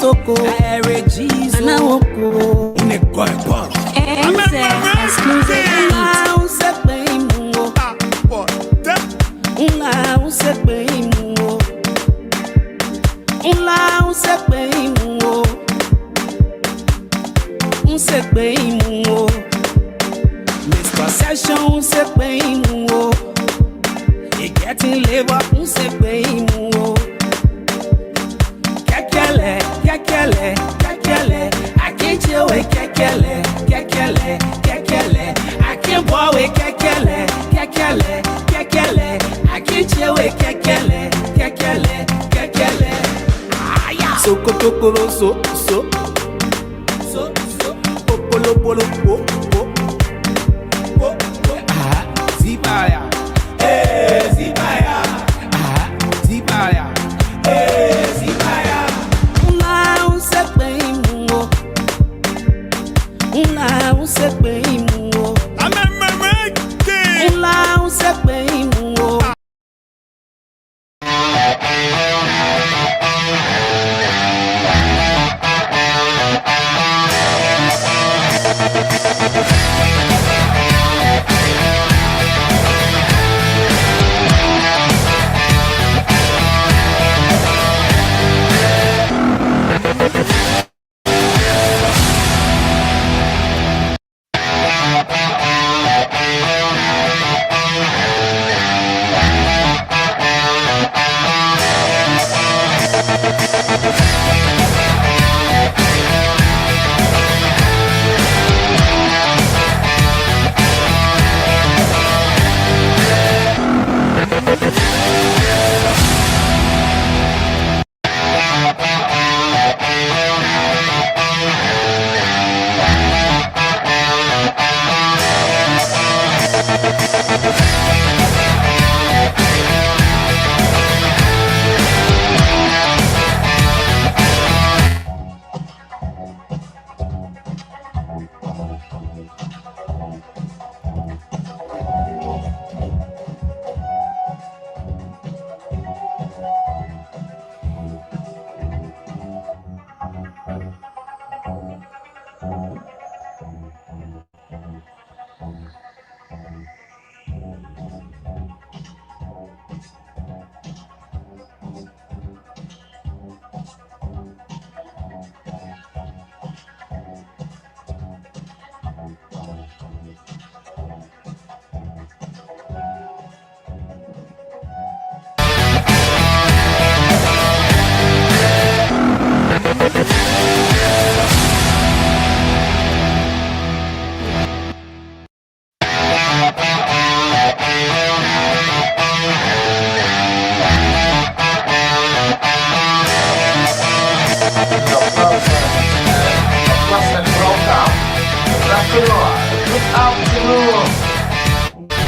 Sokotoko, Anawoko, exclusive Mr. Session, getting labor, Kekele, I can't chill with Kekele, I can't boy with Kekele, I can't chill with Kekele. Sokotokoro, so, popolo, Zibaya, Zibaya, Zibaya, Zibaya. Un se bem,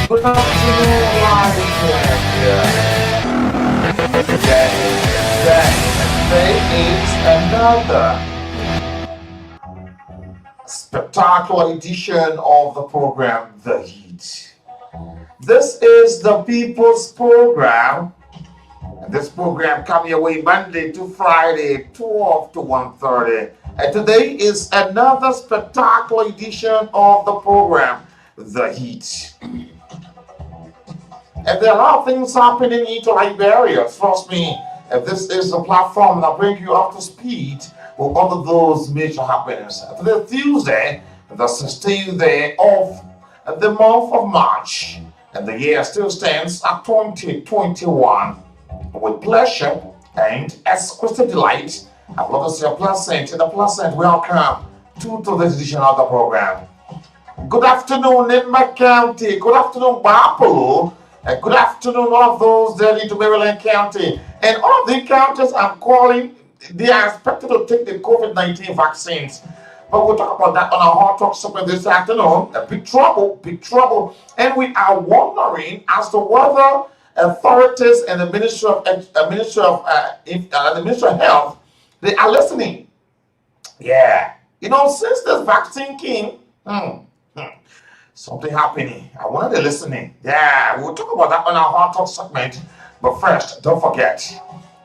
Good afternoon, Today is another spectacular edition of the program, The Heat. This is the People's Program. This program comes your way Monday to Friday, 12 to 1:30. And today is another spectacular edition of the program, The Heat. And there are a lot of things happening in Liberia. Trust me, this is the platform that brings you up to speed with all of those major happenings. Today, Tuesday, the 16th day of the month of March, and the year still stands at 2021. With pleasure and exquisite delight, I would love to say a pleasant welcome to today's edition of the program. Good afternoon in my county. Good afternoon, Bapolo. And good afternoon, all of those there into Maryland County. And all of the counties I'm calling, they are expected to take the COVID-19 vaccines. But we'll talk about that on our Hot Talk segment this afternoon. Big trouble. And we are wondering as to whether authorities and the Ministry of Health, they are listening. Yeah. Since this vaccine came, something happening. I wanted to listening. Yeah, we'll talk about that on our Hot Talk segment. But first, don't forget,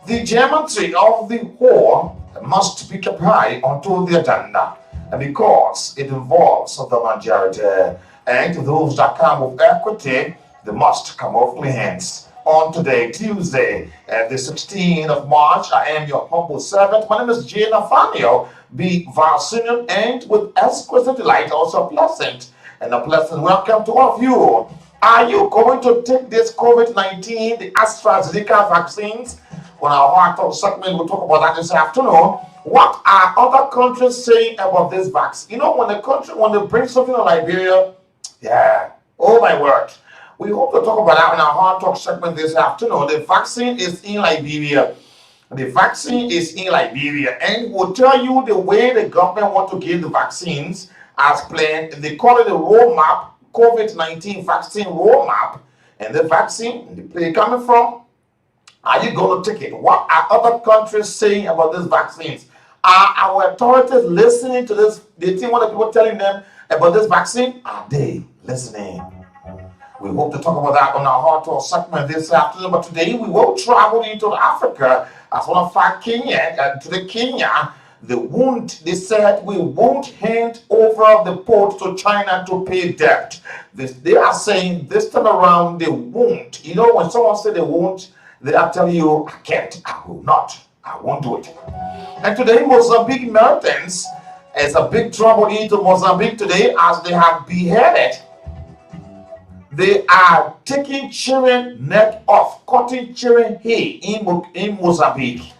the geometry of the whole must be kept high onto the agenda, and because it involves the majority, and those that come with equity, they must come off clean hands. On today, Tuesday, the 16th of March, I am your humble servant. My name is NATHANIEL, be Valsinian, and with exquisite delight, also pleasant, and a pleasant welcome to all of you. Are you going to take this COVID-19, the AstraZeneca vaccines? On our Heart Talk segment, we'll talk about that this afternoon. What are other countries saying about this vaccine? You know, when they bring something to Liberia, yeah, oh my word. We hope to talk about that in our Heart Talk segment this afternoon. The vaccine is in Liberia. The vaccine is in Liberia, and we'll tell you the way the government want to give the vaccines as planned. They call it a roadmap, COVID-19 vaccine roadmap. And the vaccine, the place coming from, are you going to take it? What are other countries saying about these vaccines? Are our authorities listening to this? They think what the people telling them about this vaccine? Are they listening? We hope to talk about that on our Heart Talk segment this afternoon. But today we will travel into Africa as one of our Kenya, to Kenya. They said we won't hand over the port to China to pay debt. They are saying this time around they won't. You know, when someone says they won't, they are telling you, I can't, I will not, I won't do it. And today, Mozambique militants is a big trouble into Mozambique today as they have beheaded. They are taking children neck off, cutting children hair in Mozambique.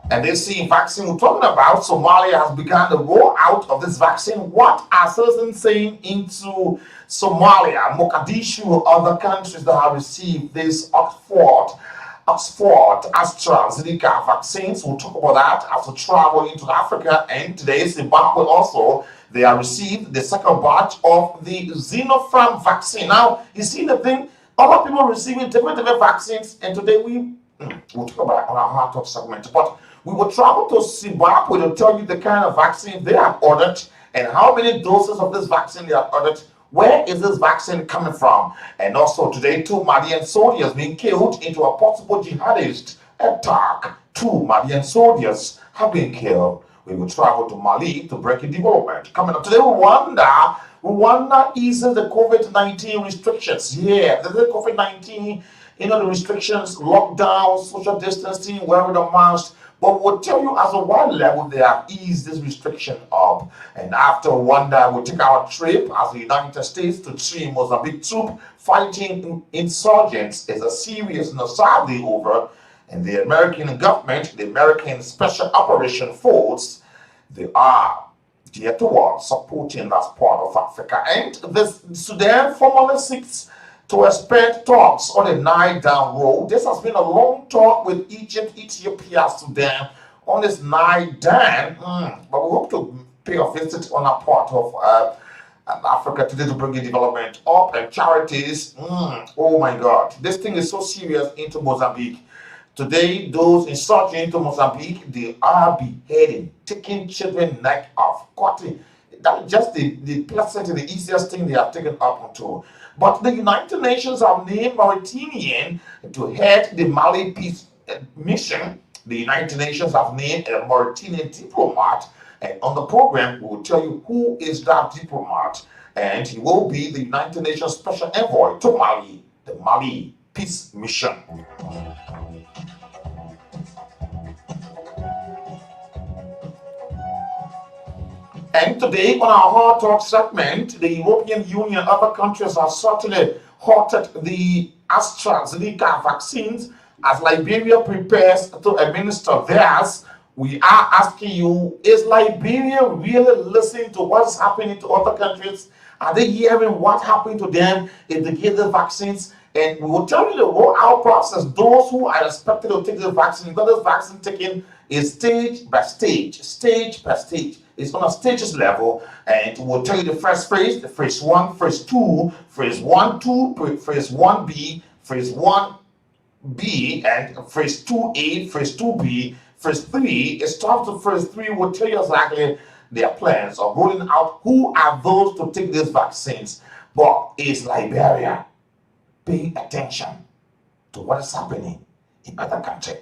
And they see vaccine we're talking about. Somalia has begun the roll out of this vaccine. What are citizens saying into Somalia, Mogadishu, other countries that have received this Oxford AstraZeneca vaccines? We'll talk about that as we travel into Africa. And today, Zimbabwe also, they have received the second batch of the Sinopharm vaccine. Now, you see the thing, other people receiving different vaccines, and today we'll talk about it on our Heart Talk segment. But we will travel to Zimbabwe to tell you the kind of vaccine they have ordered and how many doses of this vaccine they have ordered. Where is this vaccine coming from? And also today, 2 Malian soldiers being killed into a possible jihadist attack. 2 Malian soldiers have been killed. We will travel to Mali to break a development. Coming up today, Rwanda eases the COVID-19 restrictions. Yeah, the COVID-19, the restrictions, lockdown, social distancing, wearing a mask. But we'll tell you as a world level, they have eased this restriction up. And after Rwanda, we'll take our trip as the United States to see Mozambique troop fighting insurgents is a serious and sadly over. And the American government, the American Special Operation Force, they are there towards supporting that part of Africa. And this Sudan formally seeks to expand talks on a Nile down road. This has been a long talk with Egypt, Ethiopia, Sudan on this Nile dam. But we hope to pay a visit on a part of Africa today to bring the development up and charities. Oh my God, this thing is so serious into Mozambique. Today, those insurgents into Mozambique, they are beheading, taking children neck off, cutting. That's just the pleasant and the easiest thing they have taken up onto. But the United Nations have named Mauritanian to head the Mali peace mission. The United Nations have named a Mauritanian diplomat. And on the program, we will tell you who is that diplomat. And he will be the United Nations Special Envoy to Mali, the Mali peace mission. And today on our Heart Talk segment, the European Union and other countries have certainly halted the AstraZeneca vaccines as Liberia prepares to administer theirs. We are asking you, is Liberia really listening to what's happening to other countries? Are they hearing what happened to them if they give the vaccines? And we will tell you the rollout process. Those who are expected to take the vaccine, because this vaccine taking is stage by stage, stage by stage. It's on a stages level, and we'll tell you the first phase, the phase 1, phase 2, phase 1, 2, phase 1B, phase 1B, and phase 2A, phase 2B, phase 3. It's time to phase 3. We'll tell you exactly their plans of rolling out who are those to take these vaccines. But is Liberia paying attention? to what is happening in other countries.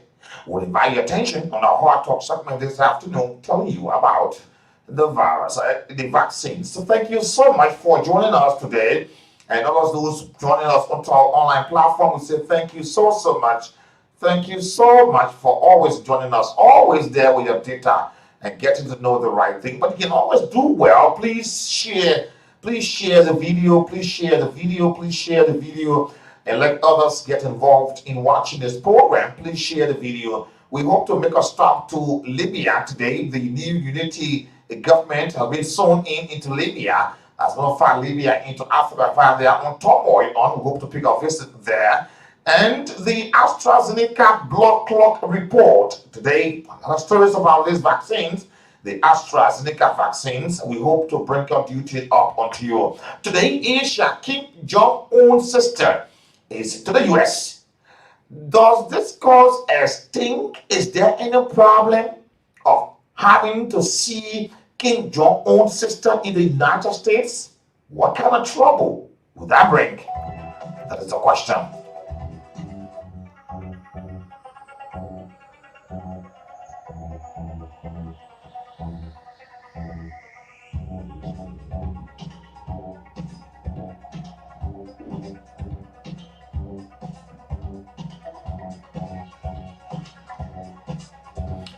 We'll invite your attention on our Hot Talk segment this afternoon, telling you about the virus, the vaccines. So thank you so much for joining us today. And all those joining us on our online platform, we say thank you so much. Thank you so much for always joining us, always there with your data and getting to know the right thing. But you can always do well. Please share the video, please share the video, please share the video, and let others get involved in watching this program. Please share the video. We hope to make a stop to Libya today. The new unity government has been sewn into Libya. As well as Libya into Africa while they are on turmoil on. We hope to pick a visit there. And the AstraZeneca blood clot report today. Another stories about these vaccines, the AstraZeneca vaccines. We hope to bring your duty up onto you. Today, Asia Kim Jong-un's sister is to the US. Does this cause a stink? Is there any problem of having to see Kim Jong-un's sister in the United States? What kind of trouble would that bring? That is the question.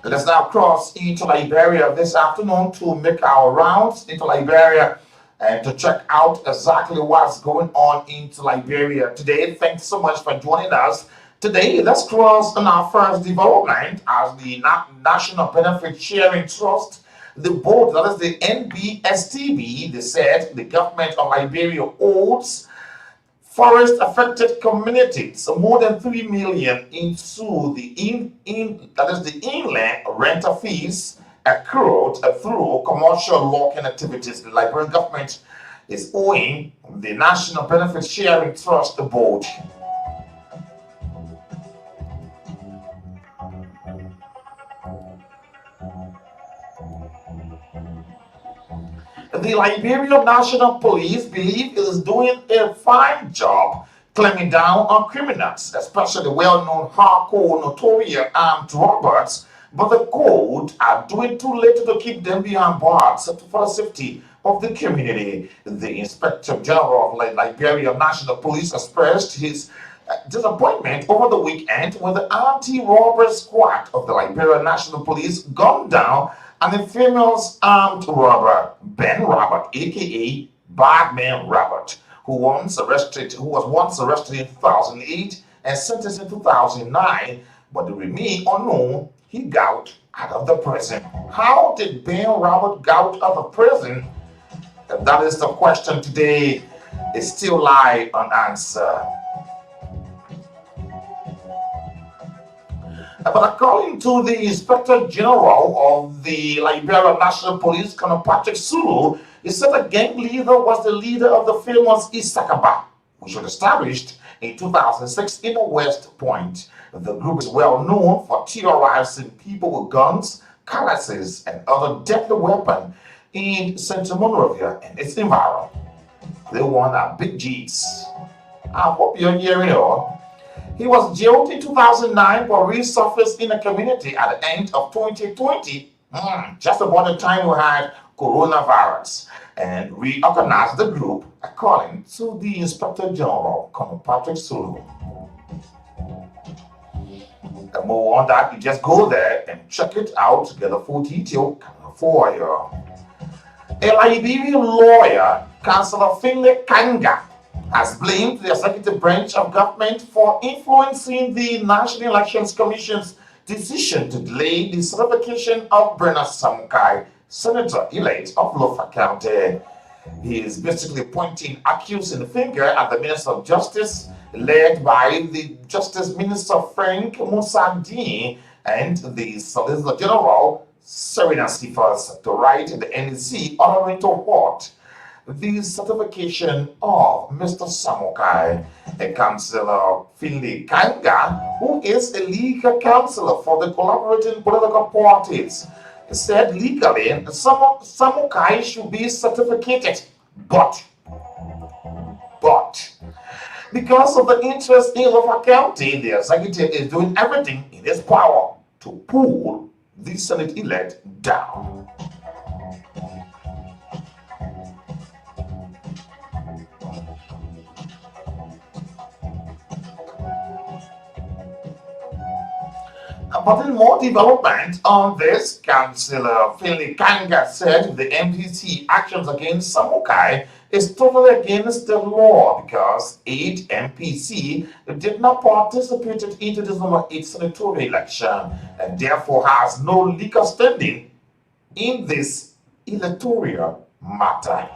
Let's now cross into Liberia this afternoon to make our rounds into Liberia and to check out exactly what's going on into Liberia today. Thanks so much for joining us. Today, let's cross on our first development as the National Benefit Sharing Trust, the board, that is the NBSTB, they said the government of Liberia owes forest affected communities more than 3 million into the inland rental fees accrued through commercial logging activities. The Liberian government is owing the National Benefit Sharing Trust Board. The Liberian National Police believe it is doing a fine job clamping down on criminals, especially well-known hardcore notorious armed robbers, but the code are doing too little to keep them behind bars for the safety of the community. The Inspector General of Liberian National Police expressed his disappointment over the weekend when the anti-robbery squad of the Liberian National Police gunned down an infamous armed robber, Ben Robert, aka Badman Robert, who was once arrested in 2008 and sentenced in 2009, but the remain unknown. He got out of the prison. How did Ben Robert get out of the prison? That is the question today. It still lies unanswered. But according to the Inspector General of the Liberian National Police, Colonel Patrick Sulu, he said the gang leader was the leader of the famous Isakaba, which was established in 2006 in West Point. The group is well known for terrorizing people with guns, cutlasses, and other deadly weapons in Central Monrovia and its environment. They want our big G's. I hope you're hearing it all. He was jailed in 2009 but resurfaced in the community at the end of 2020, just about the time we had coronavirus, and reorganized the group according to the Inspector General, Colonel Patrick Sulu. And more on that, you just go there and check it out, get a full detail for you. A Liberian lawyer, Councillor Finlay Kanga, has blamed the executive branch of government for influencing the National Elections Commission's decision to delay the certification of Bernard Samukai, Senator-elect of Lofa County. He is basically accusing finger at the Minister of Justice, led by the Justice Minister Frank Musadi and the Solicitor General Serena Sifas to write the NEC ordering to halt the certification of Mr. Samukai. A Councillor Finlay Kanga, who is a legal counsellor for the collaborating political parties, said legally Samukai should be certificated, but Because of the interest in Lofa County, the executive is doing everything in its power to pull the Senate elect down. But in more development on this, Councillor Finley Kanga said the MPC actions against Samukai is totally against the law because 8 MPC did not participate in the number 8 senatorial election and therefore has no legal standing in this electoral matter.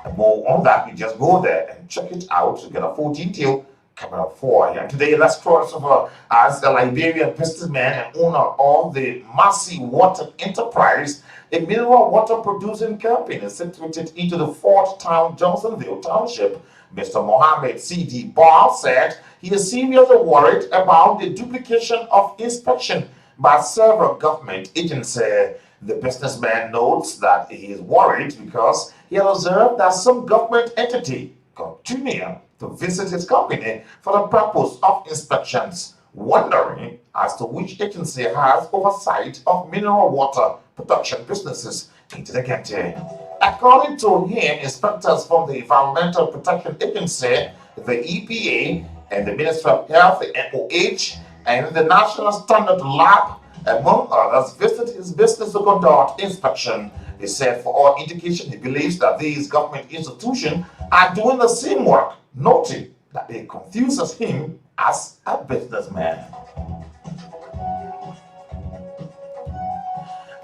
And more on that, you just go there and check it out to get a full detail coming up for you. And today, let's cross over as a Liberian businessman and owner of the Massey Water Enterprise, a mineral water producing company situated into the Fort Town, Johnsonville Township. Mr. Mohammed C.D. Barr said he is seriously worried about the duplication of inspection by several government agencies. The businessman notes that he is worried because he has observed that some government entity continue to visit his company for the purpose of inspections, wondering as to which agency has oversight of mineral water production businesses in the country. According to him, inspectors from the Environmental Protection Agency, the EPA, and the Ministry of Health, the NOH, and the National Standard Lab, among others, visited his business to conduct inspection. He said for all indication, he believes that these government institutions are doing the same work, noting that it confuses him as a businessman.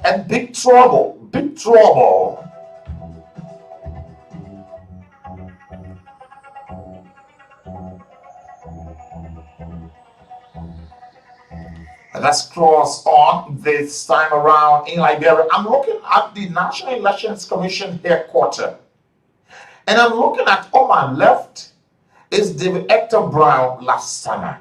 And big trouble, big trouble. And let's cross on this time around in Liberia. I'm looking at the National Elections Commission headquarters. And I'm looking at on my left is David Hector Brown Lasana.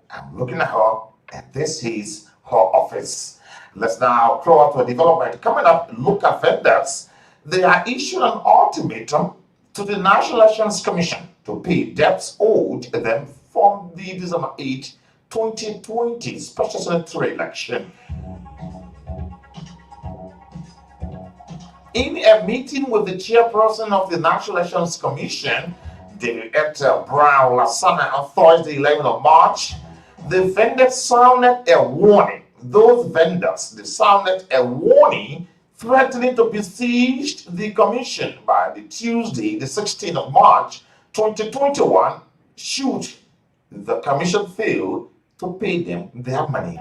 I'm looking at her, and this is her office. Let's now cross to a development. Coming up, look at vendors. They are issued an ultimatum to the National Elections Commission to pay debts owed them from the December 8, 2020 special senatorial election. In a meeting with the chairperson of the National Elections Commission, David Hector Brown Lasana, on Thursday, 11th of March, the vendors sounded a warning. Those vendors, they sounded a warning threatening to besiege the commission by the Tuesday, the 16th of March, 2021, should the commission fail to pay them their money.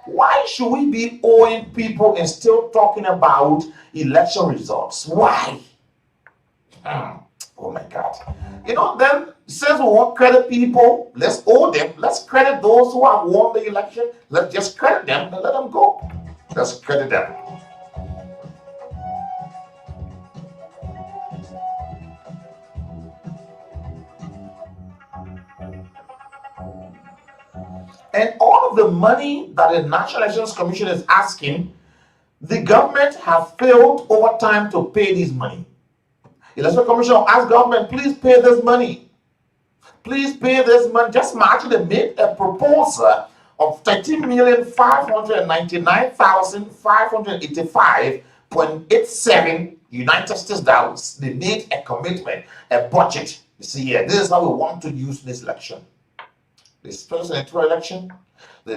Why should we be owing people and still talking about election results? Why? Oh my God. You know, then since we want credit people, let's owe them. Let's credit those who have won the election. Let's just credit them and let them go. Let's credit them. And all of the money that the National Elections Commission is asking, the government has failed over time to pay this money. The Election Commission asked government, please pay this money. Please pay this money. Just imagine they made a proposal of 13,599,585.87 United States dollars. They made a commitment, a budget. You see here, this is how we want to use this election. The special senatorial election, the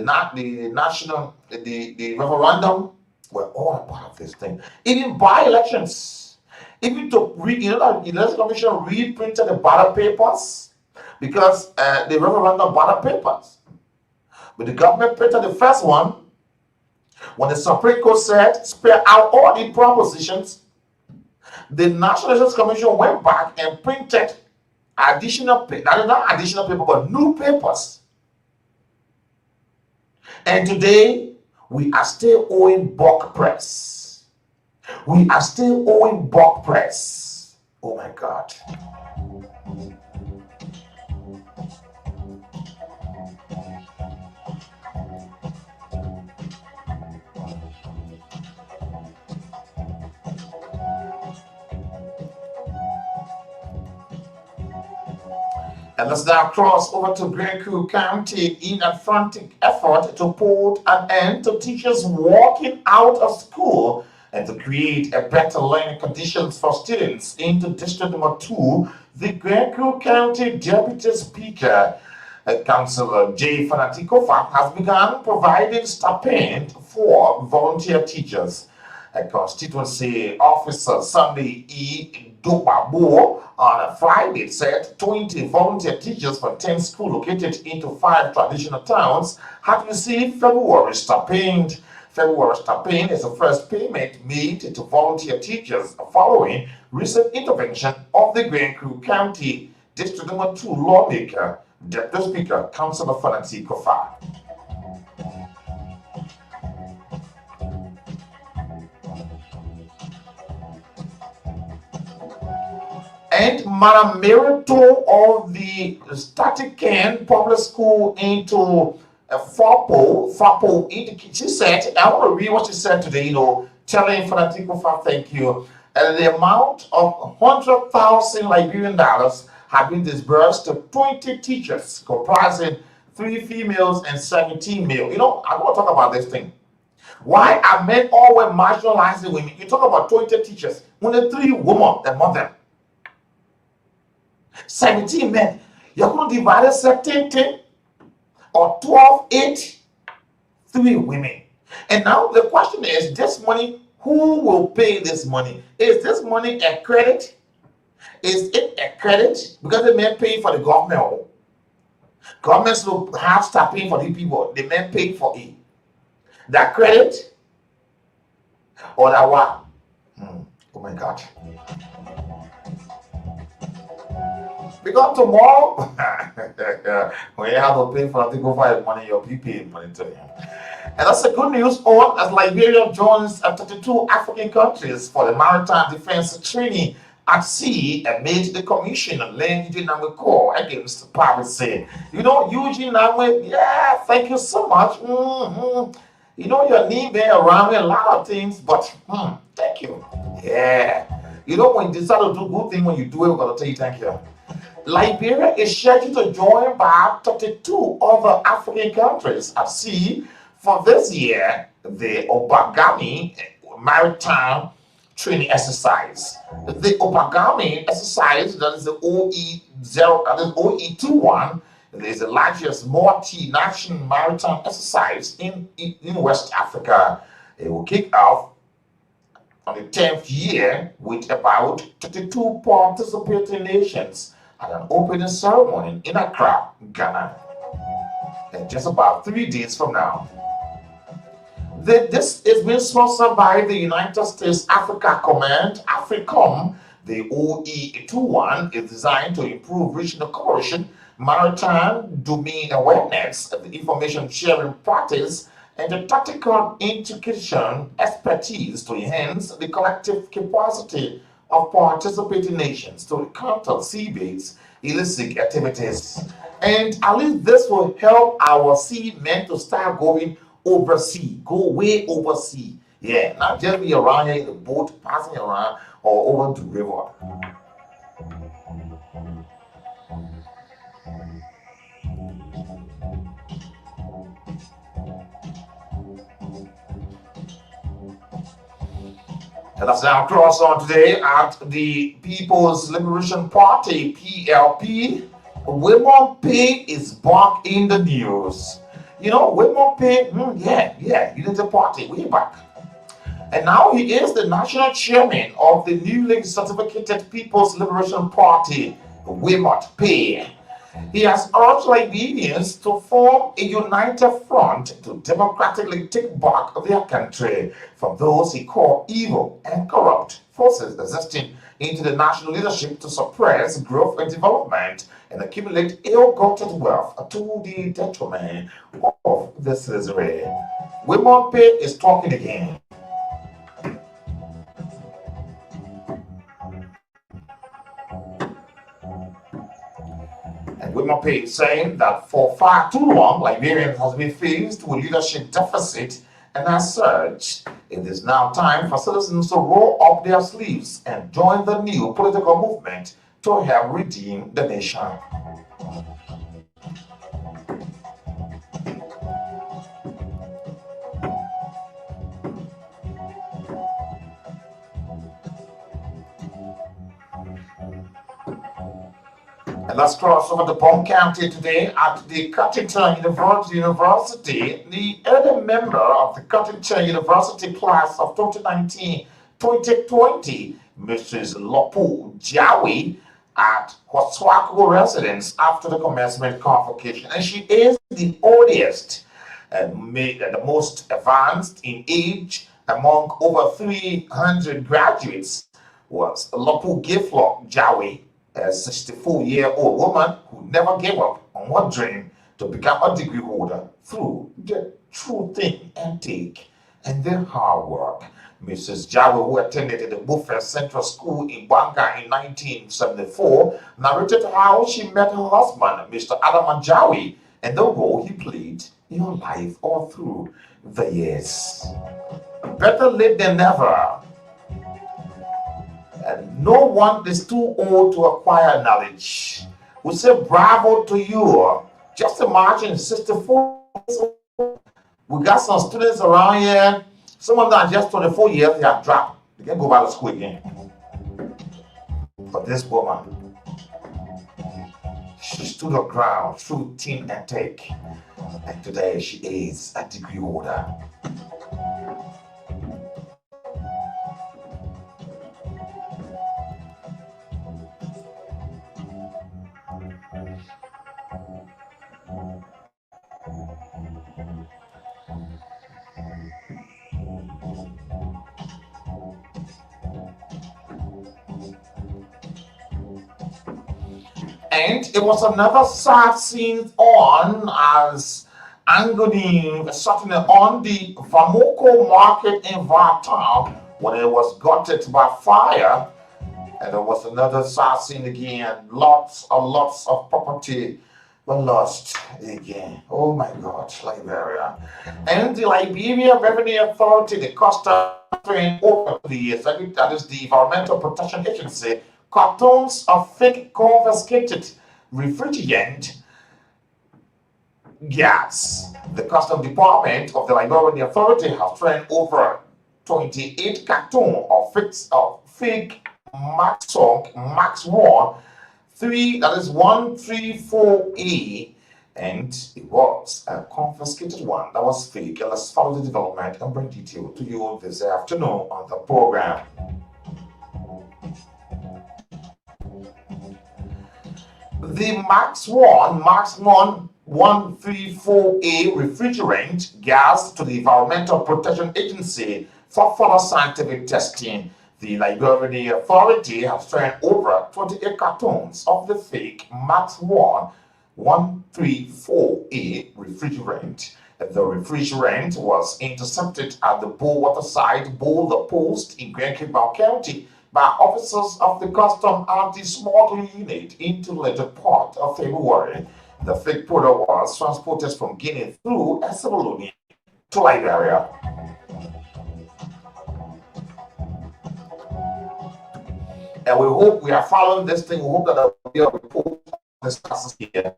referendum, we're all a part of this thing. Even by-elections, even to read, the Election Commission reprinted the ballot papers because the referendum ballot papers. But the government printed the first one when the Supreme Court said, spare out all the propositions. The National Elections Commission went back and printed additional paper, not additional paper, but new papers. And today, we are still owing Buck Press. We are still owing Buck Press. Oh my God. And let's now cross over to Greco County in a frantic effort to put an end to teachers walking out of school and to create a better learning conditions for students into District Number 2. The Greco County Deputy Speaker, Councillor J. Fanatikofa, has begun providing stipend for volunteer teachers. A constituency officer, Sunday E. Dobabo, on Friday said 20 volunteer teachers from 10 schools located into 5 traditional towns had received February stipend. February stipend is the first payment made to volunteer teachers following recent intervention of the Greco County District Number 2 lawmaker, Deputy Speaker, Councillor Fanati Kofa. And Madam Merito of the Statican Public School into Fapo, she said, I want to read what she said today, telling Fanatico Kofa, thank you. And the amount of 100,000 Liberian dollars have been disbursed to 20 teachers, comprising 3 females and 17 male. I want to talk about this thing. Why are men always marginalizing women? You talk about 20 teachers, only 3 women among them. 17 men. You're going to divide it 10 or 12, 8, 3 women. And now the question is, this money, who will pay this money? Is this money a credit? Is it a credit? Because the men pay for the government. Governments will have to start paying for the people. The men pay for it. That credit or that what? Oh my God. Because tomorrow, when you have to pay for to go for money, you'll be paying money to him. And that's the good news on as Liberia joins 32 African countries for the maritime defense training at sea amid the commission on Eugene Namwe call against piracy. Eugene Namwe, yeah, thank you so much. Your name there around me a lot of things, but thank you. Yeah. When you decide to do good thing, when you do it, we're going to tell you thank you. Liberia is scheduled to join by 32 other African countries at sea for this year, the Obagami Maritime Training Exercise. The Obagami exercise, that is the OE0, that is OE21, is the largest multinational maritime exercise in West Africa. It will kick off on the 10th year with about 32 participating nations at an opening ceremony in Accra, Ghana, in just about 3 days from now. This is being sponsored by the United States Africa Command, AFRICOM. The OE21 is designed to improve regional cooperation, maritime domain awareness, the information sharing practice, and the tactical integration expertise to enhance the collective capacity of participating nations to counter sea-based illicit activities. And at least this will help our seamen to start going overseas, go way overseas. Yeah, not just be around here in the boat, passing around, or over the river. And let's now cross on today at the People's Liberation Party, PLP. Women pay is back in the news. Women pay, Unity Party, way back. And now he is the national chairman of the newly certificated People's Liberation Party, Women Pay. He has urged Liberians to form a united front to democratically take back their country from those he called evil and corrupt forces existing into the national leadership to suppress growth and development and accumulate ill-gotten wealth to the detriment of the citizenry. Women Pay is talking again. And Women Pay is saying that for far too long, Liberia has been faced with leadership deficit, and as such, it is now time for citizens to roll up their sleeves and join the new political movement to help redeem the nation. And let's cross over to Palm County today at the Cottington University. The early member of the Cottington University class of 2019-2020, Mrs. Lopu Jawi, at Hoswako residence after the commencement convocation. And she is the oldest and the most advanced in age among over 300 graduates was Lopu Giflock Jawi, a 64-year-old woman who never gave up on her dream to become a degree holder through the true thing and take and their hard work. Mrs. Jawi, who attended the Buffet Central School in Banga in 1974, narrated how she met her husband, Mr. Adam Jawi, and the role he played in her life all through the years. Better late than never. And no one is too old to acquire knowledge. We say bravo to you. Just imagine 64 years old. We got some students around here. Some of them are just 24 years, they are dropped. They can go back to school again. But this woman, she stood her ground through thin and thick. And today she is a degree holder. And it was another sad scene on as Angoni certainly on the Vamoko market in Vartown when it was gutted by fire. And there was another sad scene again. Lots of property were lost again. Oh my God, Liberia. And the Liberia Revenue Authority, the Costa over the years, that is the Environmental Protection Agency, cartons of fake confiscated refrigerant gas. The Custom Department of the Liberian Authority has turned over 28 cartons of fake Max 1 134A, and it was a confiscated one that was fake. And let's follow the development and bring detail to you this afternoon on the program. The Max 1 134A refrigerant gas to the Environmental Protection Agency for further scientific testing. The Liberian Authority has turned over 28 cartons of the fake Max 1 134A refrigerant. The refrigerant was intercepted at the Waterside Boulder Post in Grand Cape County by officers of the Custom Anti-Smuggling Unit into the later part of February. The fake product was transported from Guinea through Essebaloni to Liberia. And we hope we are following this thing. We hope that there will be a report of this process here.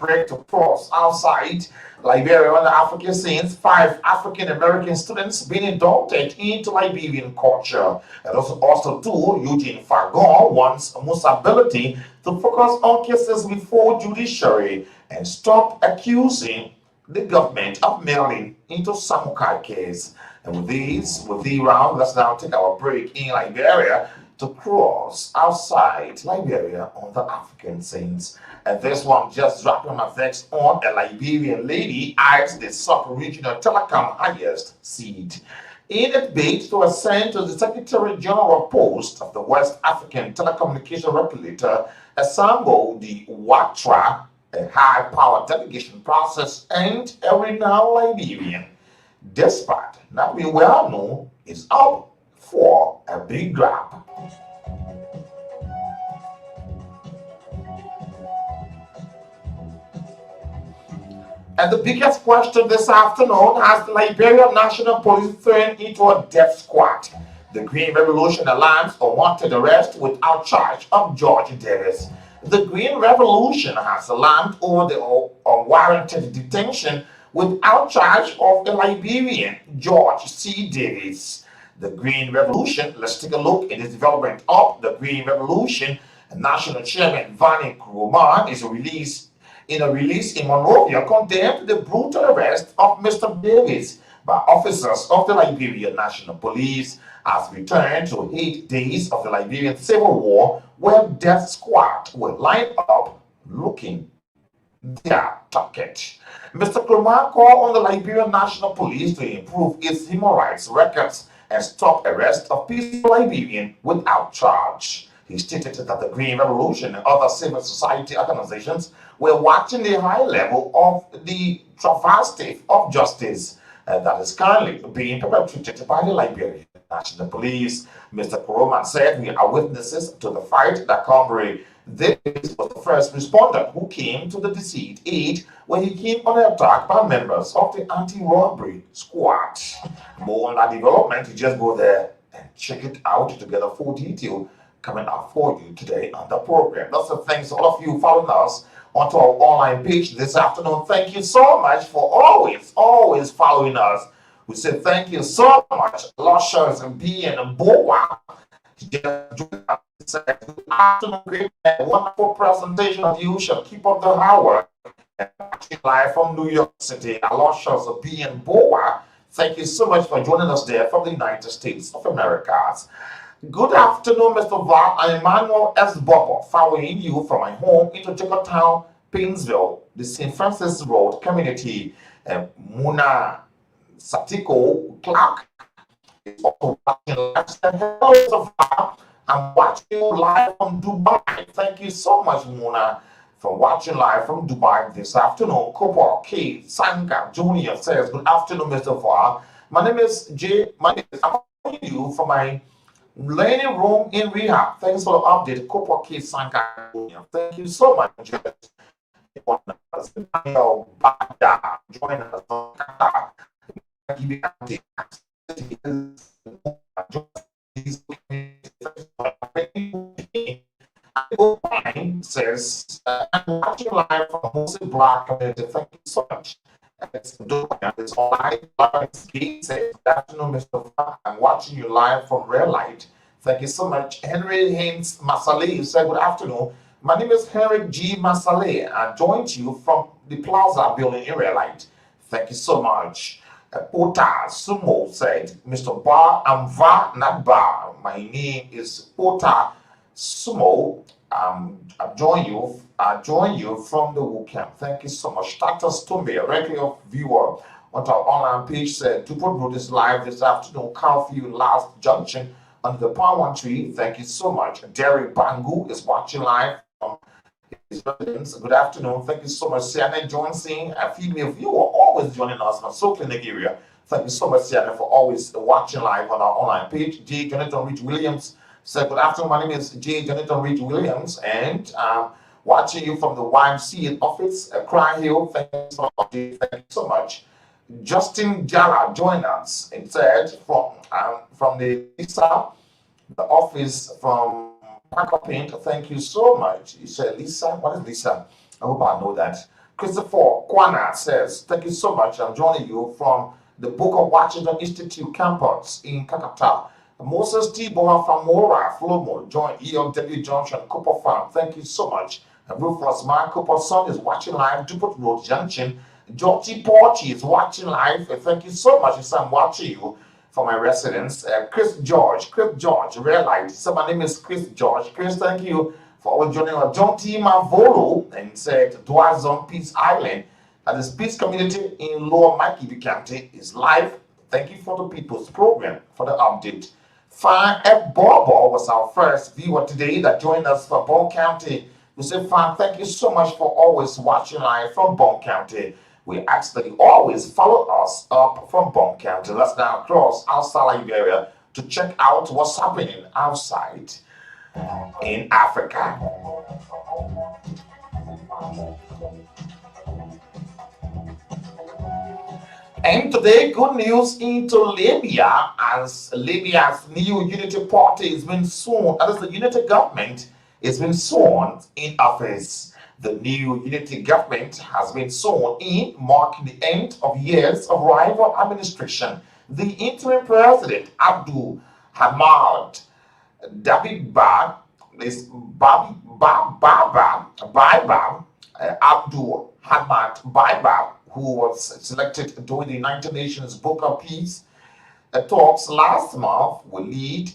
Break to cross outside Liberia on the African scenes, 5 African American students being inducted into Liberian culture. And also 2, Eugene Fagon wants Musa ability to focus on cases before judiciary and stop accusing the government of meddling into Samukai case. And with the round, let's now take our break in Liberia to cross outside Liberia on the African scenes. And this one just dropped on my vex on a Liberian lady eyes the sub-regional telecom highest seat. In a bid to ascend to the Secretary General post of the West African Telecommunication Regulator, assembled the WATRA, a high-power delegation process, and a renowned Liberian, despite not being well known, is up for a big drop. And the biggest question this afternoon has the Liberian National Police thrown into a death squad. The Green Revolution announced a wanted arrest without charge of George Davis. The Green Revolution has alarmed over the unwarranted detention without charge of a Liberian, George C. Davis. The Green Revolution, let's take a look at the development of the Green Revolution. National Chairman Vani Kuruma is released in a release in Monrovia condemned the brutal arrest of Mr. Davis by officers of the Liberian National Police as returned to 8 days of the Liberian Civil War, where death squad were lined up looking their target. Mr. Kuruma called on the Liberian National Police to improve its human rights records and stop arrest of peaceful Liberians without charge. He stated that the Green Revolution and other civil society organizations were watching the high level of the travesty of justice that is currently being perpetrated by the Liberian National Police. Mr. Kuruma said, "We are witnesses to the fight that Comrade Davis was the first responder who came to the deceased aid when he came under attack by members of the anti-robbery squad." More on that development, you just go there and check it out to get a full detail coming up for you today on the program. Lots of thanks to all of you following us onto our online page this afternoon. Thank you so much for always following us. We say thank you so much, Lushers and B and Boa. Good afternoon, great man. Wonderful presentation of you. Shall keep up the hard work. Live from New York City, Lushers of B and Boa. Thank you so much for joining us there from the United States of America. Good afternoon, Mr. Val. I'm Emmanuel S. Bobo, following you from my home into Jacotown, Painesville, the St. Francis Road community. Muna Satiko Clark is also watching live. Hello, Mr. Val. I'm watching you live from Dubai. Thank you so much, Muna, for watching live from Dubai this afternoon. Cooper K. Sanka Jr. says, good afternoon, Mr. Val. My name is Jay. I'm calling you from my learning room in rehab. Thanks for the update, Cooper K. Sanka Jr. Thank you so much. Daniel Bada, join us on says, I'm watching live from Moses Black community. Thank you so much. It's all right. Good afternoon, Mr. Fa. I'm watching you live from Red Light. Thank you so much. Henry Haynes Masale said, good afternoon. My name is Henry G. Masale. I joined you from the Plaza building in Red Light. Thank you so much. Pota Sumo said, Mr. Bar, I'm Va, not Bar. My name is Pota Sumo. I join you from the WooCamp. Thank you so much. Dr. Stumbe, a regular viewer on our online page, said to put this live this afternoon, Carfield Last Junction under the palm one tree. Thank you so much. Derek Bangu is watching live from his residence. Good afternoon. Thank you so much. Sienna Johnson, a female viewer, always joining us from Soul Clinic area. Thank you so much, Sienna, for always watching live on our online page. J. Jonathan Rich Williams said, good afternoon. My name is J. Jonathan Rich Williams, and watching you from the YMCA office, Cry Hill. Thank you so much. Justin Jara joined us and said from the Lisa, the office from Parker Paint. Thank you so much. You said Lisa. What is Lisa? I hope I know that. Christopher Kwana says, thank you so much. I'm joining you from the Booker Washington Institute campus in Kakata. Moses T. Boha from Mora, Flomo, join ELW Junction, Cooper Farm. Thank you so much. And Rufus Mark Cooper's son is watching live, Dupont Road Junction. Georgie Porchi is watching live. Thank you so much. I'm watching you from my residence. Chris George, Red Light. So my name is Chris George. Chris, thank you for always joining us. John T. Mavolo and said, Dwazon Peace Island. That is Peace Community in Lower Mikey County is live. Thank you for the People's Program for the update. Fan F. Bobo was our first viewer today that joined us from Bone County. We say, Fan, thank you so much for always watching live from Bone County. We ask that you always follow us up from Bone County. Let's now cross outside Liberia to check out what's happening outside in Africa. And today, good news into Libya, as Libya's new unity party has been sworn, that is the unity government, has been sworn in office. The new unity government has been sworn in, marking the end of years of rival administration. The interim president, Abdul Hamad Dabibah, is Baibab Abdul Hamad Baibab, who was selected during the United Nations Booker Peace talks last month, will lead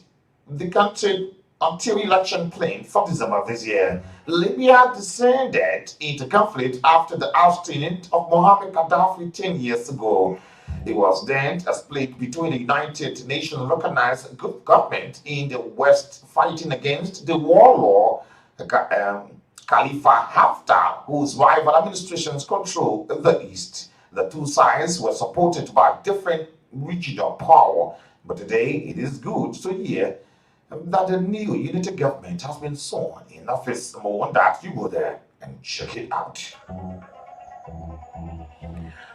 the country until election planned for December this year. Libya descended into conflict after the ousting of Mohammed Gaddafi 10 years ago. It was then a split between the United Nations recognized government in the West fighting against the warlord Khalifa Haftar, whose rival administrations control the East. The two sides were supported by different regional power, but today it is good to hear that the new unity government has been sworn in office. More on that, you go there and check it out.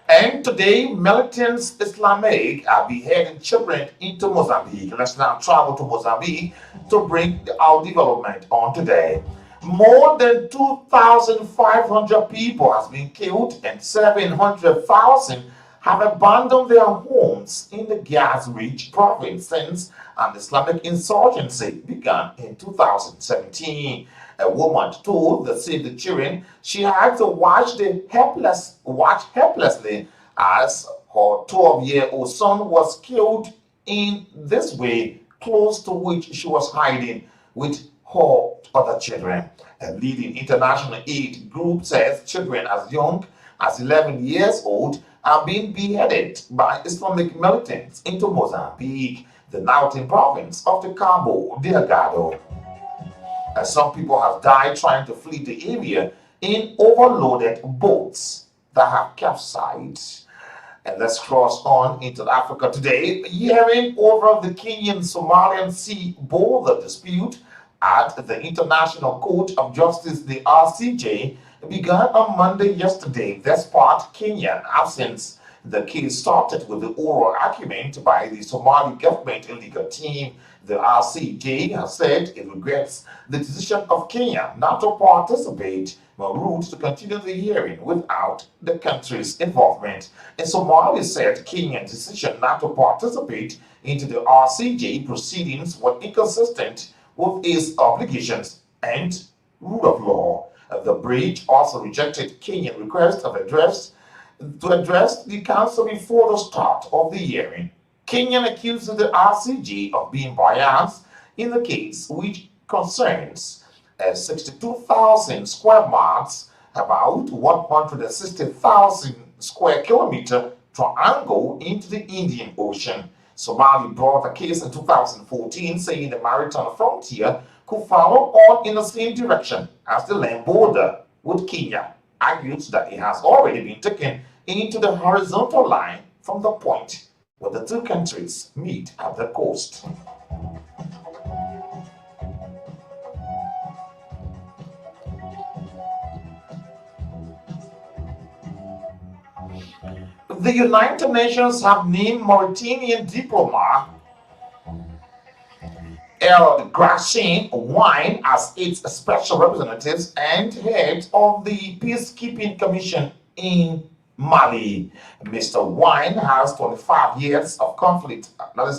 And today, militants Islamic are beheading children into Mozambique. Let's now travel to Mozambique to bring our development on today. More than 2,500 people has been killed and 700,000 have abandoned their homes in the Gaza-rich province since an Islamic insurgency began in 2017. A woman told the Save the Children she had to watch helplessly as her 12-year-old son was killed in this way, close to which she was hiding with her other children. A leading international aid group says children as young as 11 years old are being beheaded by Islamic militants into Mozambique, the northern province of the Cabo Delgado. Some people have died trying to flee the area in overloaded boats that have capsized. And let's cross on into Africa today. Hearing over the Kenyan-Somalian Sea border dispute at the International Court of Justice, the RCJ, began on Monday yesterday, despite Kenyan absence. The case started with the oral argument by the Somali government legal team. The RCJ has said it regrets the decision of Kenya not to participate, but ruled to continue the hearing without the country's involvement. And Somalia said Kenya's decision not to participate into the RCJ proceedings was inconsistent with its obligations and rule of law. The bridge also rejected Kenyan request to address the council before the start of the hearing. Kenyan accused the RCJ of being biased in the case, which concerns 62,000 square miles, about 160,000 square kilometer triangle into the Indian Ocean. Somalia brought the case in 2014, saying the maritime frontier could follow on in the same direction as the land border, with Kenya argues that it has already been taken into the horizontal line from the point where the two countries meet at the coast. The United Nations have named Mauritanian diplomat El Grachin Wine as its special representatives and head of the peacekeeping commission in Mali. Mr. Wine has 25 years of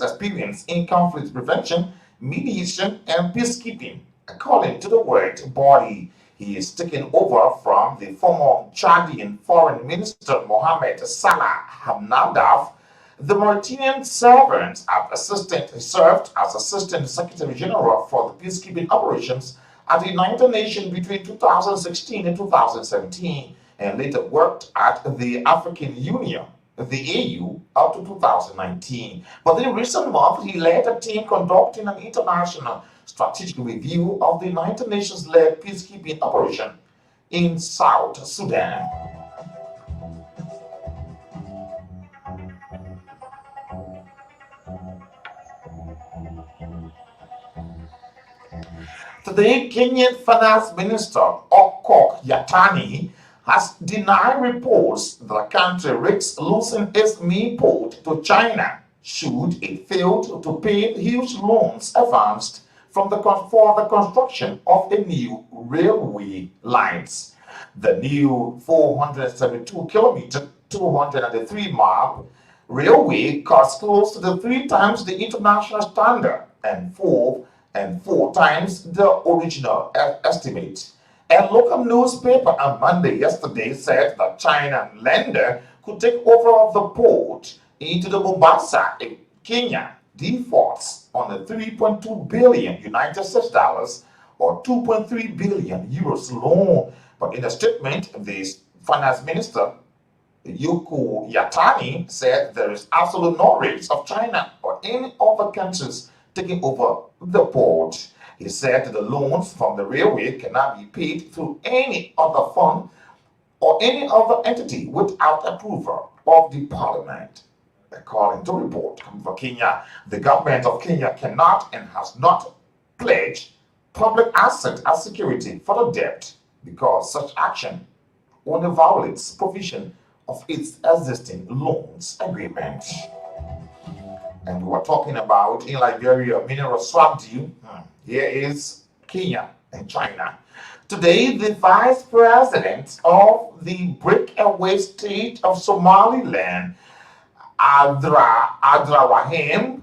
experience in conflict prevention, mediation, and peacekeeping, according to the word body. He is taking over from the former Chadian Foreign Minister Mohamed Salah Hamnadaf. The Mauritanian servant served as Assistant Secretary General for the peacekeeping operations at the United Nations between 2016 and 2017, and later worked at the African Union, the AU, up to 2019. But in recent months, he led a team conducting an international strategic review of the United Nations-led peacekeeping operation in South Sudan. Today, Kenyan Finance Minister Okok Yatani has denied reports that the country risks losing its main port to China should it fail to pay huge loans advanced for the construction of a new railway lines. The new 472-kilometer, 203-mile railway costs close to 3 times the international standard and 4 and 4 times the original estimate. A local newspaper on Monday yesterday said that China lender could take over of the port into the Mombasa in Kenya defaults on a 3.2 billion United States dollars or 2.3 billion euros loan. But in a statement, the finance minister Yuku Yatani said there is absolute no risk of China or any other countries taking over the port. He said the loans from the railway cannot be paid through any other fund or any other entity without approval of the parliament. According to a report coming from Kenya, the government of Kenya cannot and has not pledged public asset as security for the debt because such action only violates provision of its existing loans agreement. And we're talking about in Liberia mineral swap deal. Here is Kenya and China. Today, the vice president of the breakaway state of Somaliland, Abdurrahim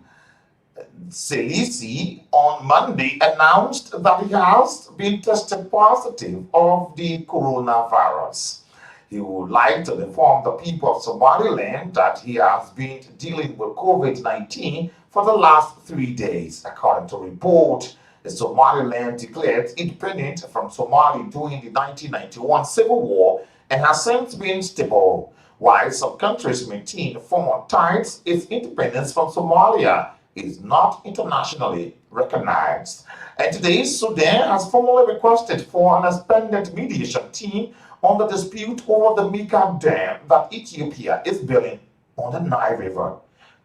Selisi, on Monday announced that he has been tested positive of the coronavirus. He would like to inform the people of Somaliland that he has been dealing with COVID-19 for the last 3 days. According to a report, Somaliland declared independence from Somalia during the 1991 civil war and has since been stable, while some countries maintain former ties. Its independence from Somalia is not internationally recognized. And today, Sudan has formally requested for an expanded mediation team on the dispute over the Mika Dam that Ethiopia is building on the Nile River.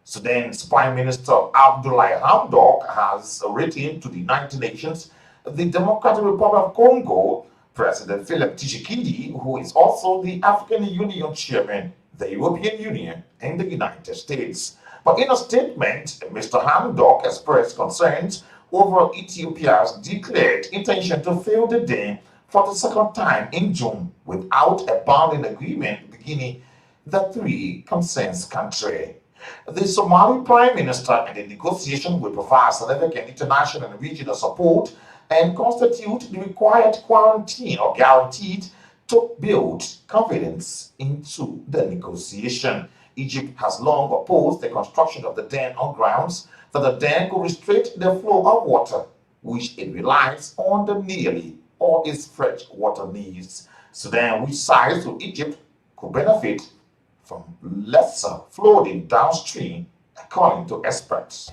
Sudan's Prime Minister Abdoulaye Hamdok has written to the United Nations, the Democratic Republic of Congo, President Philip Tshisekedi, who is also the African Union Chairman, the European Union, and the United States. But in a statement, Mr. Hamdok expressed concerns over Ethiopia's declared intention to fill the dam for the second time in June without a binding agreement beginning the three concerns country. The Somali Prime Minister and the negotiation will provide significant international and regional support and constitute the required quarantine or guaranteed to build confidence into the negotiation. Egypt has long opposed the construction of the dam on grounds that the dam could restrict the flow of water, which it relies on the Nile or its fresh water needs. Sudan, which sides to Egypt, could benefit from lesser flooding downstream, according to experts.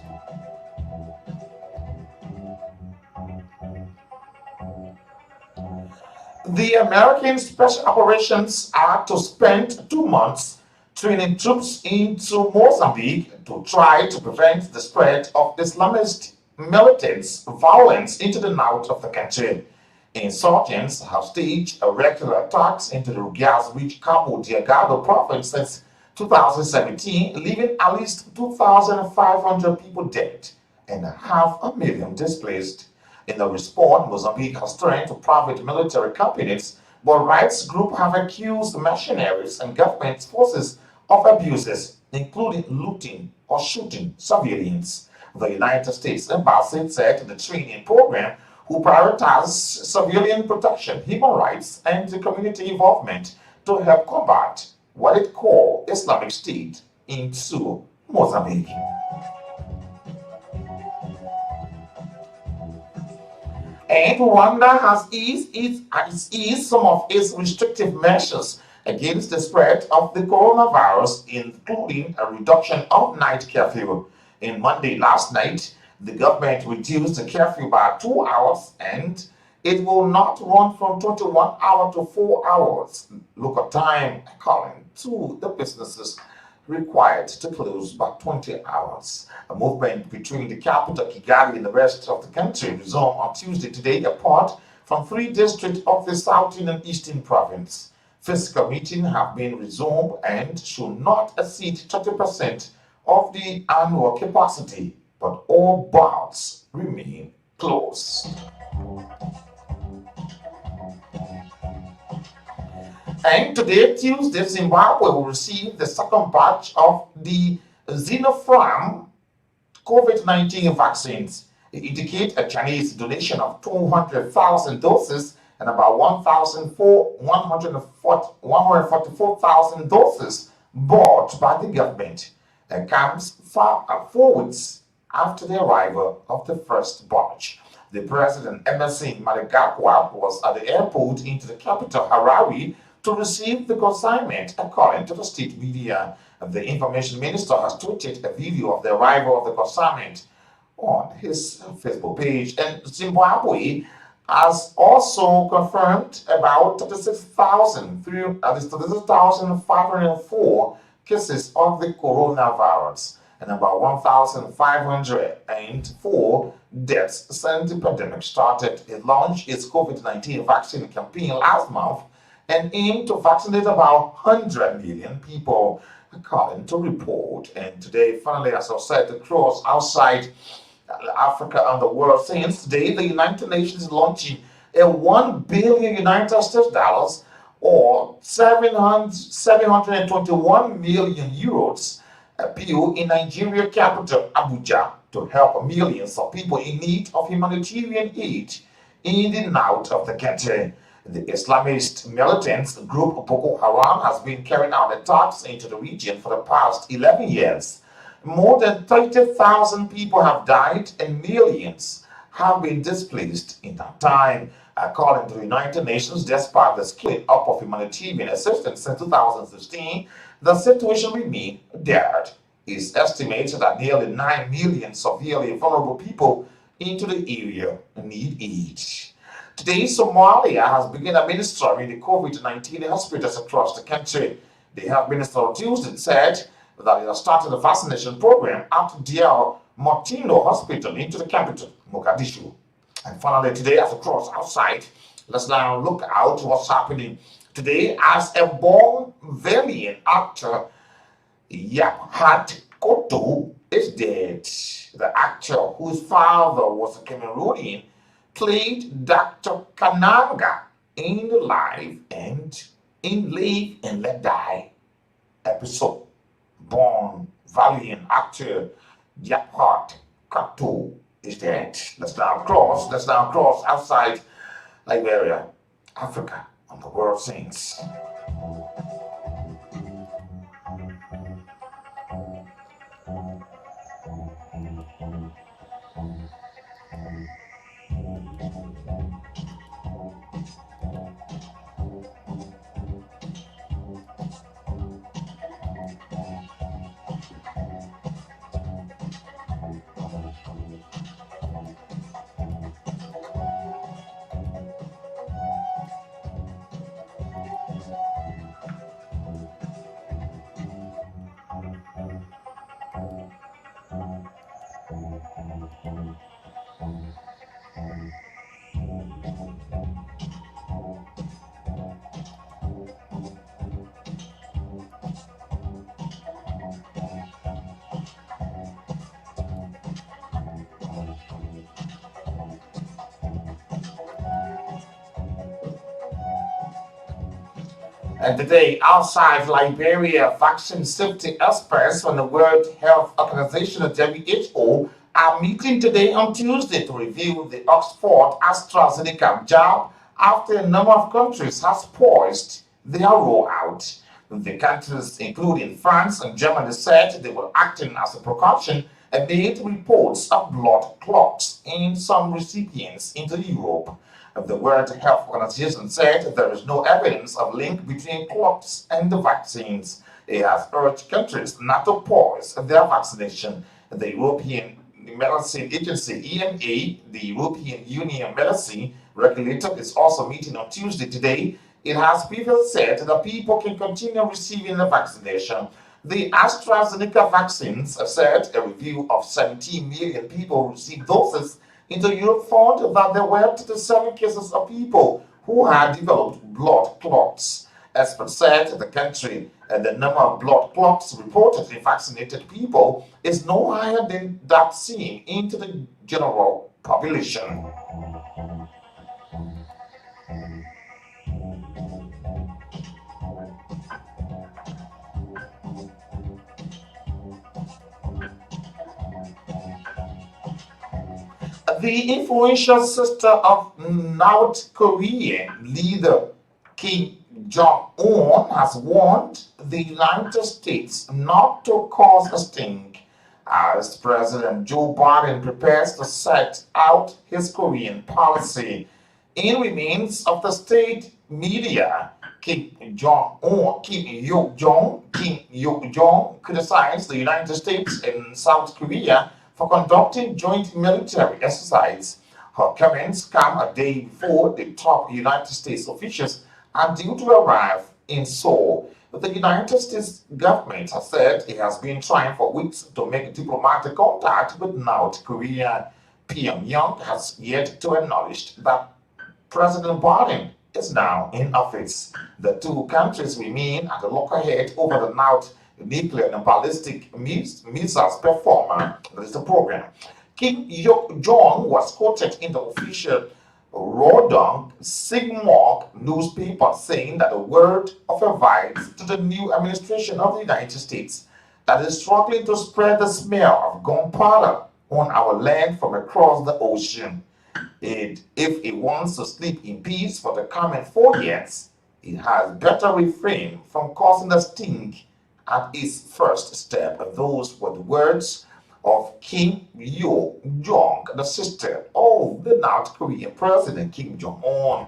The American Special Operations are to spend 2 months training troops into Mozambique to try to prevent the spread of Islamist militants' violence into the north of the country. Insurgents have staged irregular attacks into the gas-rich Cabo Delgado province since 2017, leaving at least 2,500 people dead and 500,000 displaced. In the response, Mozambique has turned to private military companies, but rights groups have accused mercenaries and government forces of abuses, including looting or shooting civilians. The United States Embassy said the training program who prioritize civilian protection, human rights, and community involvement to help combat what it called Islamic State into Mozambique. And Rwanda has eased some of its restrictive measures against the spread of the coronavirus, including a reduction of night curfew. In Monday last night, the government reduced the curfew by 2 hours and it will not run from 21 hours to 4 hours local time, according to the businesses required to close by 20 hours. A movement between the capital Kigali and the rest of the country resumed on Tuesday today, apart from 3 districts of the southern and eastern province. Physical meetings have been resumed and should not exceed 30% of the annual capacity, but all bars remain closed. And today, Tuesday, Zimbabwe will receive the second batch of the Sinopharm COVID-19 vaccines. indicate a Chinese donation of 200,000 doses and about 144,000 doses bought by the government comes forwards after the arrival of the first batch. The president, Emerson Mnangagwa, was at the airport into the capital, Harare, to receive the consignment, according to the state media. The information minister has tweeted a video of the arrival of the consignment on his Facebook page. And Zimbabwe has also confirmed about 36,504 cases of the coronavirus and about 1,504 deaths since the pandemic started. It launched its COVID-19 vaccine campaign last month and aimed to vaccinate about 100 million people, according to report. And today, finally, as I've said, the cross outside Africa and the world, since today the United Nations is launching a 1 billion United States dollars or 721 million euros appeal in Nigeria capital Abuja to help millions of people in need of humanitarian aid in the north of the country. The Islamist militant group Boko Haram has been carrying out attacks into the region for the past 11 years. More than 30,000 people have died and millions have been displaced in that time. According to the United Nations, despite the split up of humanitarian assistance since 2016, the situation remains dire. It's estimated that nearly 9 million severely vulnerable people into the area need aid. Today, Somalia has begun administering the COVID-19 hospitals across the country. The health minister on Tuesday said that it has started a vaccination program at Dial Martino Hospital into the capital, Mogadishu. And finally, today, as a cross outside, let's now look out what's happening today as a born Valiant actor, Yaphat Koto, is dead. The actor, whose father was a Cameroonian, played Dr. Kananga in the Live and Let Die episode. Born Valiant actor Yaphat Koto is dead. Let's now cross outside Liberia, Africa, on the world scenes. And today, outside Liberia, vaccine safety experts from the World Health Organization, WHO, are meeting today on Tuesday to review the Oxford AstraZeneca jab after a number of countries has paused their rollout. The countries, including France and Germany, said they were acting as a precaution amid reports of blood clots in some recipients into Europe. The World Health Organization said there is no evidence of link between clots and the vaccines. It has urged countries not to pause their vaccination. The European Medicine Agency, EMA, the European Union Medicine Regulator, is also meeting on Tuesday today. It has previously said that people can continue receiving the vaccination. The AstraZeneca vaccines have said a review of 17 million people received doses into Europe found that there were 37 cases of people who had developed blood clots. Experts said the country and the number of blood clots reported in vaccinated people is no higher than that seen into the general population. The influential sister of North Korean leader Kim Jong-un has warned the United States not to cause a stink as President Joe Biden prepares to set out his Korean policy. In remains of the state media, Kim Yo-jong criticized the United States and South Korea for conducting joint military exercise. Her comments come a day before the top United States officials are due to arrive in Seoul. The United States government has said it has been trying for weeks to make diplomatic contact with North Korea. Pyongyang has yet to acknowledge that President Biden is now in office. The two countries remain at the loggerhead over the North nuclear and ballistic missiles performer. That is the program. Kim Yo-jong was quoted in the official Rodong Sigmog newspaper saying that the word of advice to the new administration of the United States that is struggling to spread the smell of gunpowder on our land from across the ocean. If it wants to sleep in peace for the coming 4 years, it had better refrain from causing a stink at its first step. Those were the words of Kim Yo-jong, the sister of the North Korean President Kim Jong-un.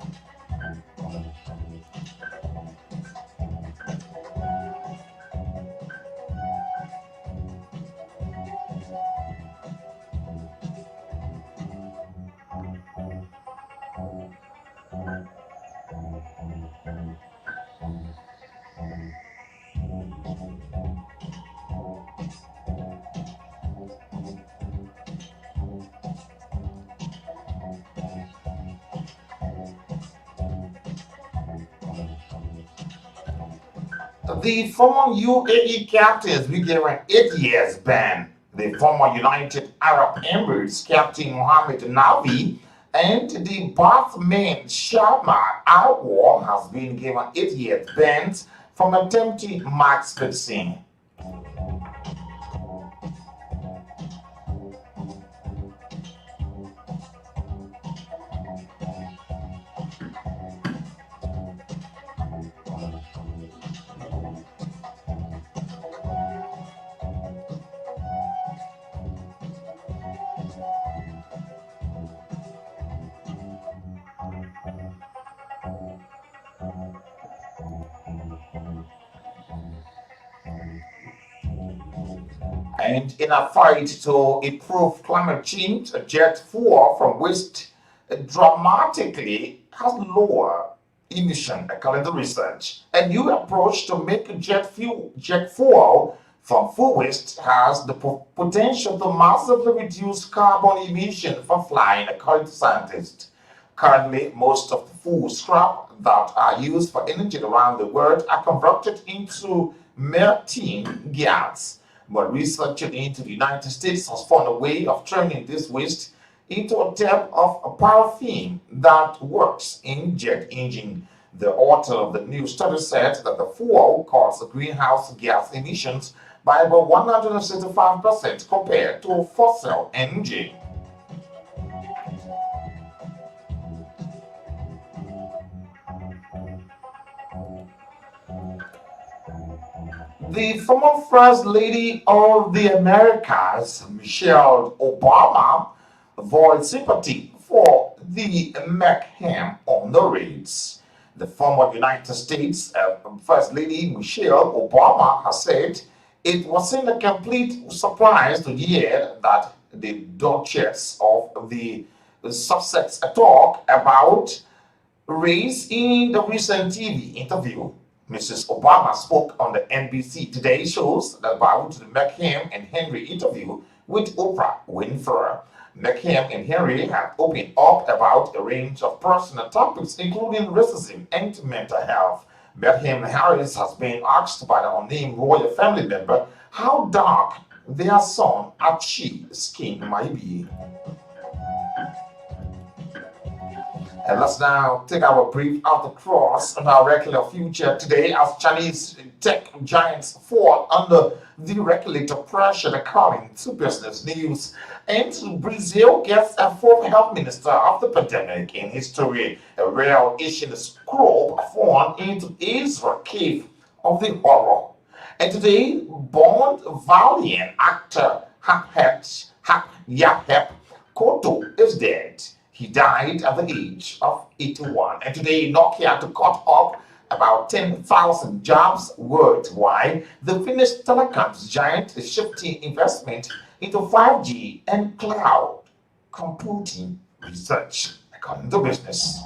The former UAE captains will get an 8 years ban. The former United Arab Emirates captain Mohammed Navi and the Bathman Sharma Al has been given 8 years ban from attempting match fixing. And in a fight to improve climate change, jet fuel from waste dramatically has lower emission, according to research. A new approach to make jet fuel from food waste has the potential to massively reduce carbon emission from flying, according to scientists. Currently, most of the food scrap that are used for energy around the world are converted into methane gas. But research into the United States has found a way of turning this waste into a type of paraffin that works in jet engine. The author of the new study said that the fuel causes greenhouse gas emissions by about 165% compared to a fossil engine. The former First Lady of the Americas, Michelle Obama, voiced sympathy for the mayhem on the raids. The former United States First Lady Michelle Obama has said it wasn't a complete surprise to hear that the Duchess of the Sussex talk about race in the recent TV interview. Mrs. Obama spoke on the NBC Today shows about the McCain and Henry interview with Oprah Winfrey. McCain and Henry have opened up about a range of personal topics, including racism and mental health. McCain Harris has been asked by the unnamed royal family member how dark their son Archie's skin might be. And let's now take our brief out the cross on our regular future today as Chinese tech giants fall under the regulator pressure according to business news. And Brazil gets a fourth health minister of the pandemic in history. A rare Asian scroll found into Israel cave of the horror. And today, Bond Valiant actor Yaphet Koto is dead. He died at the age of 81. And today, Nokia to cut up about 10,000 jobs worldwide. The Finnish telecoms giant is shifting investment into 5G and cloud computing research, according to business.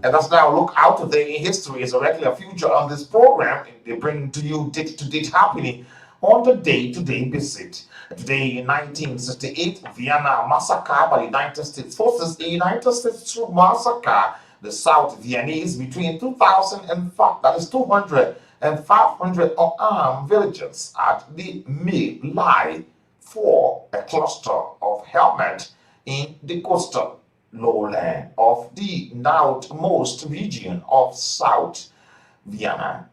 And let's now look out today in history as a regular feature on this program. They bring to you date-to-date happening on the day-to-day basis. Today in 1968, Vienna massacre by the United States forces. A United States troop massacre the South Viennese between 2005, that is 200 and 500 unarmed villagers at the My Lai for a cluster of helmet in the coastal lowland of the northmost region of South Vienna.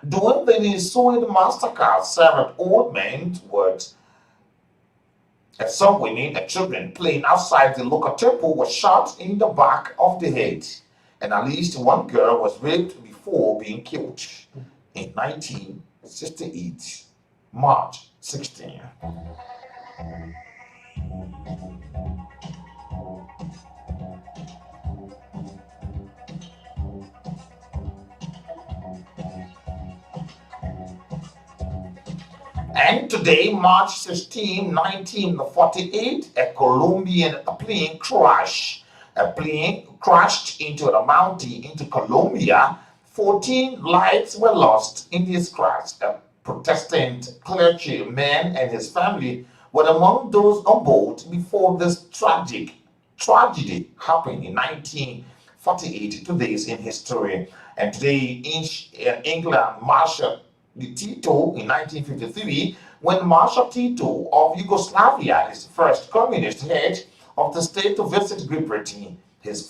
During the ensuing massacre, several old men with some women and children playing outside the local temple were shot in the back of the head, and at least one girl was raped before being killed in 1968, March 16. And today, March 16, 1948, a Colombian plane crashed. A plane crashed into a mountain into Colombia. 14 lives were lost in this crash. A Protestant clergyman and his family were among those on board before this tragedy happened in 1948. Today is in history. And today in England, Marshal Tito in 1953, when Marshal Tito of Yugoslavia is the first communist head of the state to visit Great Britain. This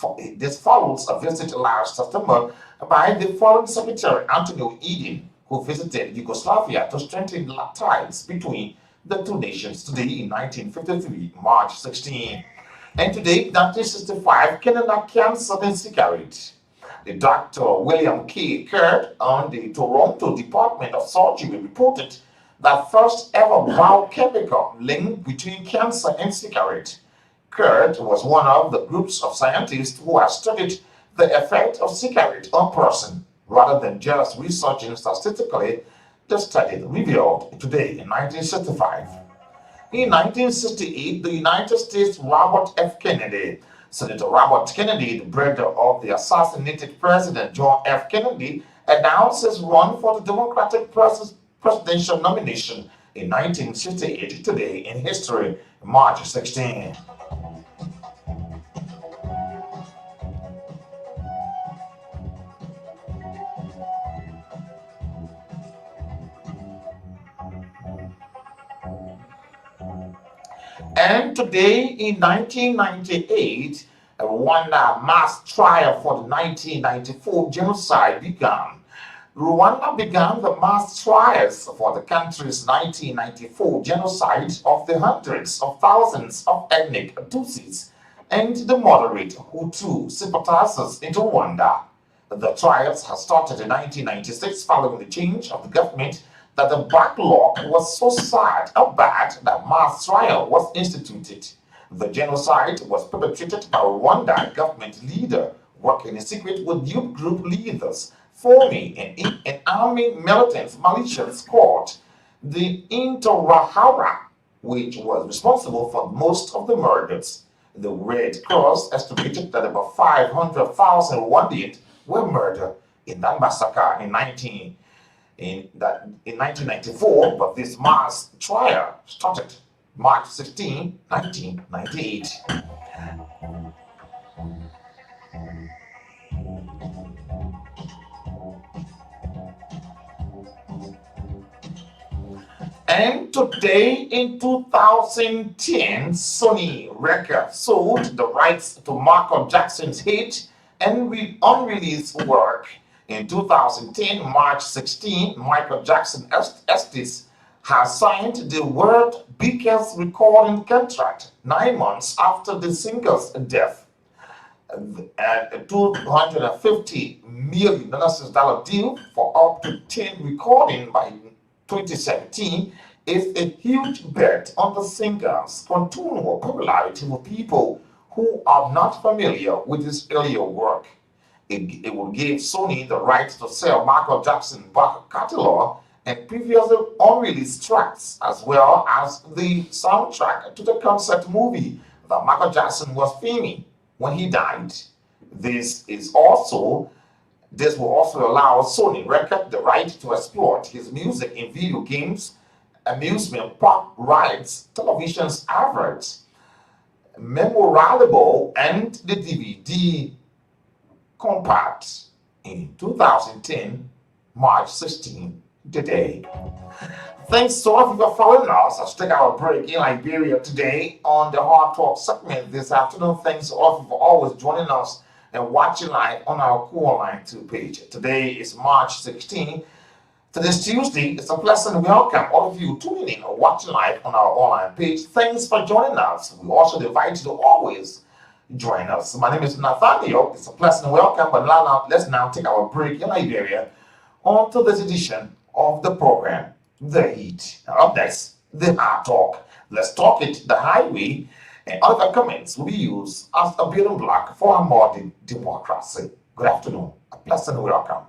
follows a visit last September by the Foreign Secretary Antonio Eden, who visited Yugoslavia to strengthen ties between the two nations. Today in 1953, March 16. And today, 1965, Canada canceled the cigarette. The Dr. William K. Kurt on the Toronto Department of Surgery reported that first ever biochemical link between cancer and cigarette. Kurt was one of the groups of scientists who has studied the effect of cigarette on person rather than just researching statistically. The study revealed today in 1965. In 1968, the United States Robert F. Kennedy, Senator Robert Kennedy, the brother of the assassinated President John F. Kennedy, announced his run for the Democratic presidential nomination in 1968. Today in history, March 16. And today in 1998, a Rwanda mass trial for the 1994 genocide began. Rwanda began the mass trials for the country's 1994 genocide of the hundreds of thousands of ethnic Tutsis and the moderate Hutu sympathizers into Rwanda. The trials had started in 1996 following the change of the government that the backlog was so bad that mass trial was instituted. The genocide was perpetrated by a Rwanda government leader working in secret with youth group leaders, forming an army militant militias called the Interahamwe, which was responsible for most of the murders. The Red Cross estimated that about 500,000 Rwandans were murdered in that massacre in 1994, but this mass trial started March 16, 1998. And today in 2010, Sony Records sold the rights to Michael Jackson's hit and unreleased work. In 2010, March 16, Michael Jackson estates has signed the world's biggest recording contract 9 months after the singer's death. A $250 million deal for up to 10 recordings by 2017 is a huge bet on the singer's continual popularity with people who are not familiar with his earlier work. It will give Sony the right to sell Michael Jackson's back catalog and previously unreleased tracks, as well as the soundtrack to the concert movie that Michael Jackson was filming when he died. This will also allow Sony Record the right to exploit his music in video games, amusement park rides, television adverts, memorable, and the DVD compact in 2010, March 16, today. Thanks to all of you for following us. Let's take our break in Liberia today on the Hard Talk segment this afternoon. Thanks to all of you for always joining us and watching live on our Online 2 page. Today is March 16. Today's Tuesday. It's a pleasant welcome all of you tuning in or watching live on our online page. Thanks for joining us. We also invite you to always join us. My name is Nathaniel. It's a pleasant welcome, but let's now take our break in Liberia on to this edition of the program, The Heat. Up next, the Hard Talk. Let's talk it the highway, and other comments will be used as a building block for a modern democracy. Good afternoon. A pleasant welcome.